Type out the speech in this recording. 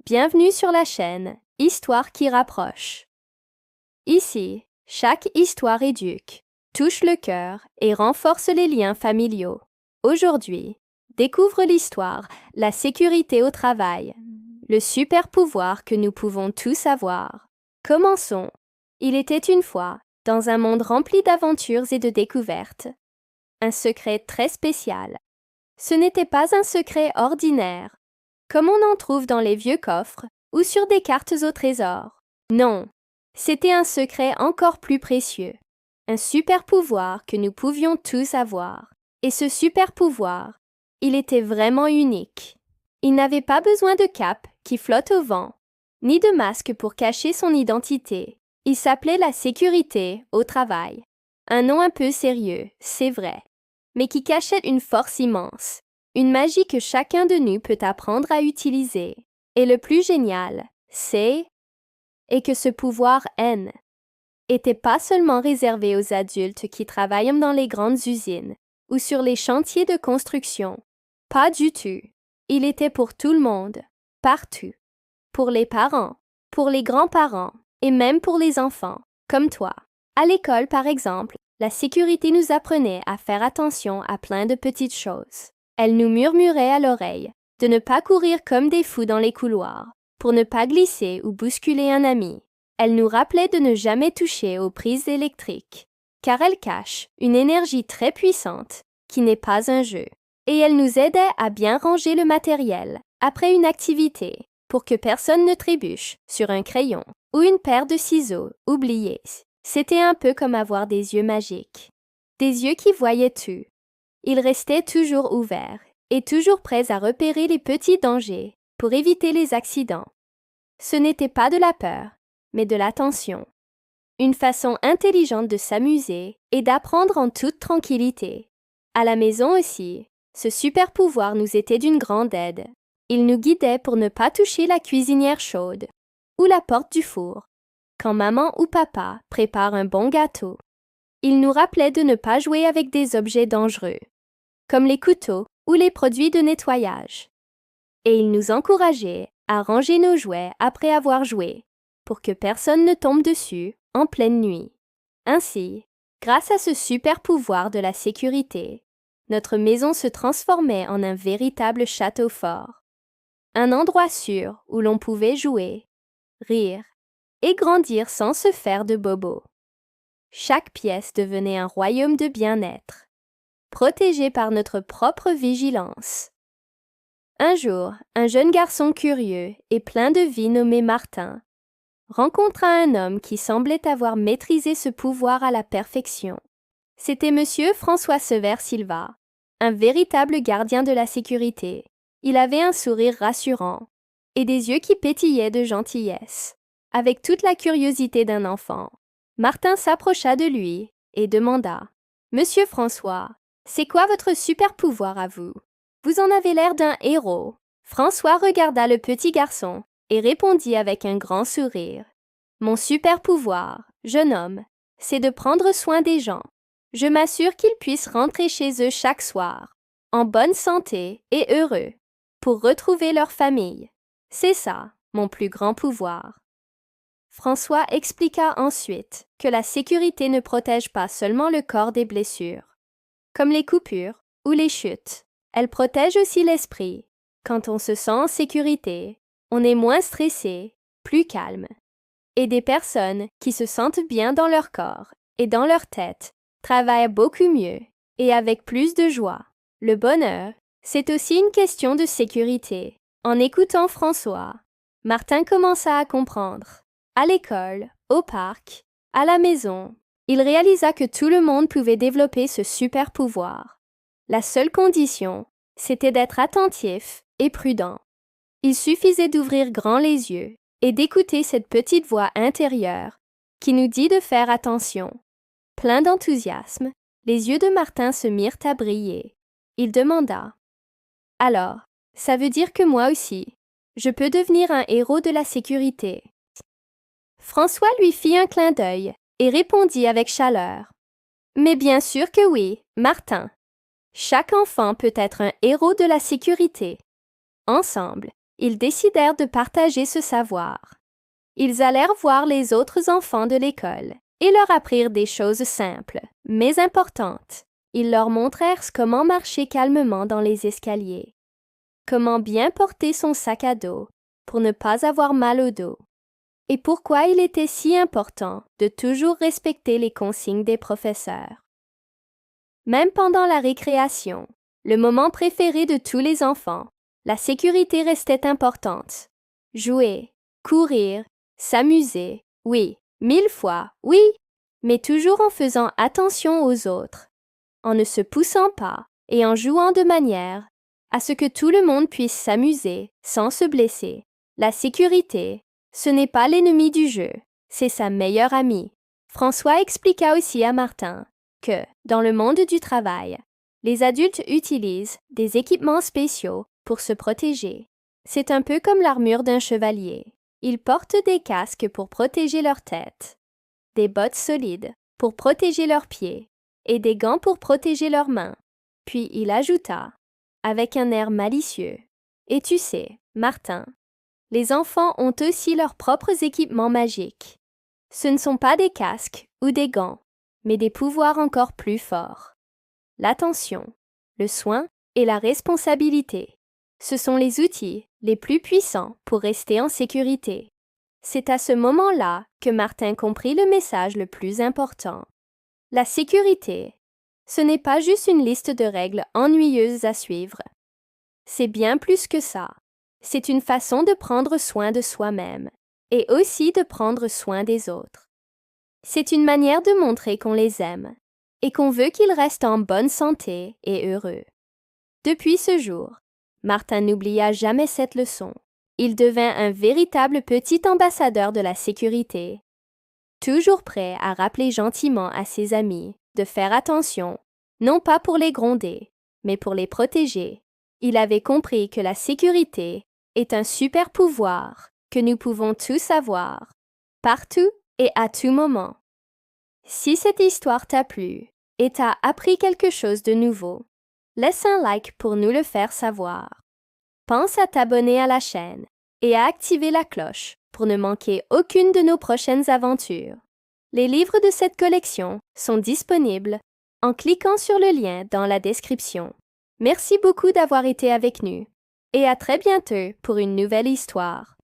Bienvenue sur la chaîne Histoire qui rapproche. Ici, chaque histoire éduque, touche le cœur et renforce les liens familiaux. Aujourd'hui, découvre l'histoire La sécurité au travail, le super pouvoir que nous pouvons tous avoir. Commençons. Il était une fois, dans un monde rempli d'aventures et de découvertes, un secret très spécial. Ce n'était pas un secret ordinaire, comme on en trouve dans les vieux coffres ou sur des cartes au trésor. Non, c'était un secret encore plus précieux, un super pouvoir que nous pouvions tous avoir. Et ce super pouvoir, il était vraiment unique. Il n'avait pas besoin de cape qui flotte au vent, ni de masque pour cacher son identité. Il s'appelait la sécurité au travail. Un nom un peu sérieux, c'est vrai, mais qui cachait une force immense. Une magie que chacun de nous peut apprendre à utiliser. Et le plus génial, c'est que ce pouvoir N n'était pas seulement réservé aux adultes qui travaillent dans les grandes usines ou sur les chantiers de construction. Pas du tout. Il était pour tout le monde, partout. Pour les parents, pour les grands-parents et même pour les enfants, comme toi. À l'école, par exemple, la sécurité nous apprenait à faire attention à plein de petites choses. Elle nous murmurait à l'oreille de ne pas courir comme des fous dans les couloirs, pour ne pas glisser ou bousculer un ami. Elle nous rappelait de ne jamais toucher aux prises électriques, car elles cachent une énergie très puissante qui n'est pas un jeu. Et elle nous aidait à bien ranger le matériel après une activité, pour que personne ne trébuche sur un crayon ou une paire de ciseaux oubliés. C'était un peu comme avoir des yeux magiques, des yeux qui voyaient tout. Ils restaient toujours ouverts et toujours prêts à repérer les petits dangers pour éviter les accidents. Ce n'était pas de la peur, mais de l'attention. Une façon intelligente de s'amuser et d'apprendre en toute tranquillité. À la maison aussi, ce super pouvoir nous était d'une grande aide. Il nous guidait pour ne pas toucher la cuisinière chaude ou la porte du four quand maman ou papa prépare un bon gâteau. Il nous rappelait de ne pas jouer avec des objets dangereux, comme les couteaux ou les produits de nettoyage. Et il nous encourageait à ranger nos jouets après avoir joué, pour que personne ne tombe dessus en pleine nuit. Ainsi, grâce à ce super pouvoir de la sécurité, notre maison se transformait en un véritable château fort. Un endroit sûr où l'on pouvait jouer, rire et grandir sans se faire de bobos. Chaque pièce devenait un royaume de bien-être, protégé par notre propre vigilance. Un jour, un jeune garçon curieux et plein de vie nommé Martin rencontra un homme qui semblait avoir maîtrisé ce pouvoir à la perfection. C'était Monsieur François Sever Silva, un véritable gardien de la sécurité. Il avait un sourire rassurant et des yeux qui pétillaient de gentillesse. Avec toute la curiosité d'un enfant, Martin s'approcha de lui et demanda « Monsieur François, c'est quoi votre super pouvoir à vous? Vous en avez l'air d'un héros. » François regarda le petit garçon et répondit avec un grand sourire. « Mon super pouvoir, jeune homme, c'est de prendre soin des gens. Je m'assure qu'ils puissent rentrer chez eux chaque soir, en bonne santé et heureux, pour retrouver leur famille. C'est ça, mon plus grand pouvoir. » François expliqua ensuite que la sécurité ne protège pas seulement le corps des blessures, comme les coupures ou les chutes. Elle protège aussi l'esprit. Quand on se sent en sécurité, on est moins stressé, plus calme. Et des personnes qui se sentent bien dans leur corps et dans leur tête travaillent beaucoup mieux et avec plus de joie. Le bonheur, c'est aussi une question de sécurité. En écoutant François, Martin commença à comprendre. À l'école, au parc, à la maison, il réalisa que tout le monde pouvait développer ce super pouvoir. La seule condition, c'était d'être attentif et prudent. Il suffisait d'ouvrir grand les yeux et d'écouter cette petite voix intérieure qui nous dit de faire attention. Plein d'enthousiasme, les yeux de Martin se mirent à briller. Il demanda « Alors, ça veut dire que moi aussi, je peux devenir un héros de la sécurité ?» François lui fit un clin d'œil et répondit avec chaleur. « Mais bien sûr que oui, Martin. Chaque enfant peut être un héros de la sécurité. Ensemble, ils décidèrent de partager ce savoir. Ils allèrent voir les autres enfants de l'école et leur apprirent des choses simples, mais importantes. Ils leur montrèrent comment marcher calmement dans les escaliers, comment bien porter son sac à dos pour ne pas avoir mal au dos, et pourquoi il était si important de toujours respecter les consignes des professeurs. Même pendant la récréation, le moment préféré de tous les enfants, la sécurité restait importante. Jouer, courir, s'amuser, oui, 1000 fois, oui, mais toujours en faisant attention aux autres, en ne se poussant pas et en jouant de manière à ce que tout le monde puisse s'amuser sans se blesser. La sécurité, ce n'est pas l'ennemi du jeu, c'est sa meilleure amie. François expliqua aussi à Martin que, dans le monde du travail, les adultes utilisent des équipements spéciaux pour se protéger. C'est un peu comme l'armure d'un chevalier. Ils portent des casques pour protéger leur tête, des bottes solides pour protéger leurs pieds et des gants pour protéger leurs mains. Puis il ajouta, avec un air malicieux, « Et tu sais, Martin, les enfants ont aussi leurs propres équipements magiques. Ce ne sont pas des casques ou des gants, mais des pouvoirs encore plus forts. L'attention, le soin et la responsabilité, ce sont les outils les plus puissants pour rester en sécurité. » C'est à ce moment-là que Martin comprit le message le plus important. La sécurité, ce n'est pas juste une liste de règles ennuyeuses à suivre. C'est bien plus que ça. C'est une façon de prendre soin de soi-même et aussi de prendre soin des autres. C'est une manière de montrer qu'on les aime et qu'on veut qu'ils restent en bonne santé et heureux. Depuis ce jour, Martin n'oublia jamais cette leçon. Il devint un véritable petit ambassadeur de la sécurité, toujours prêt à rappeler gentiment à ses amis de faire attention, non pas pour les gronder, mais pour les protéger. Il avait compris que la sécurité est un super pouvoir que nous pouvons tous avoir, partout et à tout moment. Si cette histoire t'a plu et t'a appris quelque chose de nouveau, laisse un like pour nous le faire savoir. Pense à t'abonner à la chaîne et à activer la cloche pour ne manquer aucune de nos prochaines aventures. Les livres de cette collection sont disponibles en cliquant sur le lien dans la description. Merci beaucoup d'avoir été avec nous et à très bientôt pour une nouvelle histoire.